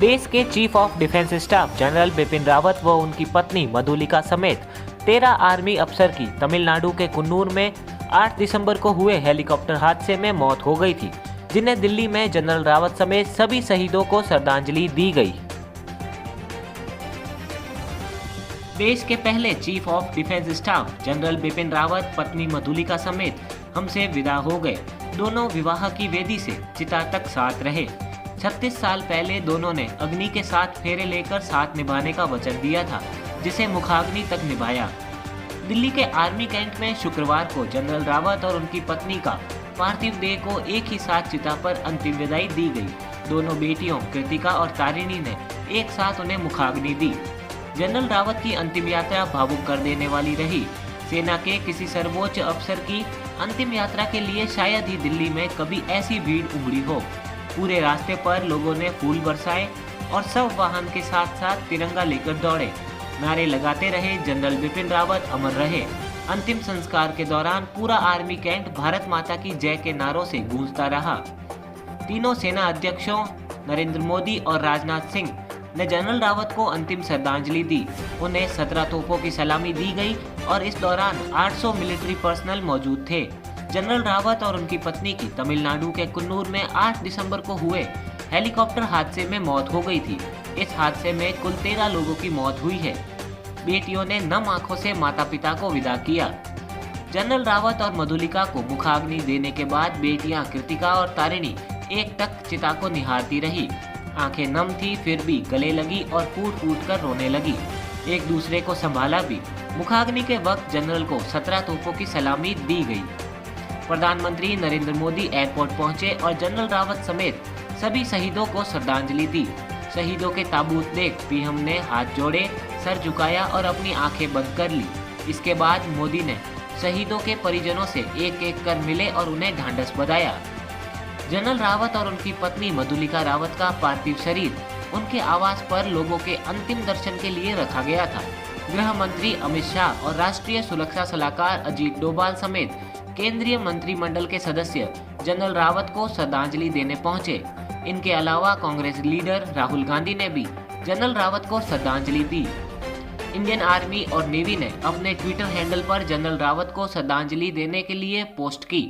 देश के chief of defence staff general Bipin Rawat व उनकी पत्नी मधुलिका समेत 13 आर्मी अफसर की तमिलनाडु के कुन्नूर में 8 दिसंबर को हुए हेलीकॉप्टर हादसे में मौत हो गई थी, जिन्हें दिल्ली में जनरल रावत समेत सभी शहीदों को श्रद्धांजलि दी गई। देश के पहले chief of defence staff general Bipin Rawat पत्नी मधुलिका समेत हमसे विदा हो गए। दोनों विवाह की वेदी से चिता तक साथ रहे। 36 साल पहले दोनों ने अग्नि के साथ फेरे लेकर साथ निभाने का वचन दिया था, जिसे मुखाग्नि तक निभाया। दिल्ली के आर्मी कैंट में शुक्रवार को जनरल रावत और उनकी पत्नी का पार्थिव देह को एक ही साथ चिता पर अंतिम विदाई दी गई। दोनों बेटियों कृतिका और तारिणी ने एक साथ उन्हें मुखाग्नि दी। जनरल रावत की अंतिम यात्रा भावुक कर देने वाली रही। सेना के किसी सर्वोच्च अफसर की अंतिम यात्रा के लिए शायद ही दिल्ली में कभी ऐसी भीड़ उमड़ी हो। पूरे रास्ते पर लोगों ने फूल बरसाए और सब वाहन के साथ साथ तिरंगा लेकर दौड़े। नारे लगाते रहे, जनरल बिपिन रावत अमर रहे। अंतिम संस्कार के दौरान पूरा आर्मी कैंट भारत माता की जय के नारों से गूंजता रहा। तीनों सेना अध्यक्षों नरेंद्र मोदी और राजनाथ सिंह ने जनरल रावत को अंतिम श्रद्धांजलि दी। उन्हें 17 तोपों की सलामी दी गई और इस दौरान 800 मिलिट्री पर्सनल मौजूद थे। जनरल रावत और उनकी पत्नी की तमिलनाडु के कुन्नूर में 8 दिसंबर को हुए हेलीकॉप्टर हादसे में मौत हो गई थी। इस हादसे में कुल 13 लोगों की मौत हुई है। बेटियों ने नम आंखों से माता पिता को विदा किया। जनरल रावत और मधुलिका को मुखाग्नि देने के बाद बेटियां कृतिका और तारिणी एक टक चिता को निहारती रही। आंखें नम थी, फिर भी गले लगी और फूट फूट कर रोने लगी। एक दूसरे को संभाला भी। मुखाग्नि के वक्त जनरल को 17 तोपों की सलामी दी गई। प्रधानमंत्री नरेंद्र मोदी एयरपोर्ट पहुंचे और जनरल रावत समेत सभी शहीदों को श्रद्धांजलि दी। शहीदों के ताबूत देख पीएम ने हाथ जोड़े, सर झुकाया और अपनी आंखें बंद कर ली। इसके बाद मोदी ने शहीदों के परिजनों से एक एक कर मिले और उन्हें ढांढस बंधाया। जनरल रावत और उनकी पत्नी मधुलिका रावत का पार्थिव शरीर उनके आवास पर लोगों के अंतिम दर्शन के लिए रखा गया था। गृह मंत्री अमित शाह और राष्ट्रीय सुरक्षा सलाहकार अजीत डोभाल समेत केंद्रीय मंत्रिमंडल के सदस्य जनरल रावत को श्रद्धांजलि देने पहुंचे। इनके अलावा कांग्रेस लीडर राहुल गांधी ने भी जनरल रावत को श्रद्धांजलि दी। इंडियन आर्मी और नेवी ने अपने ट्विटर हैंडल पर जनरल रावत को श्रद्धांजलि देने के लिए पोस्ट की।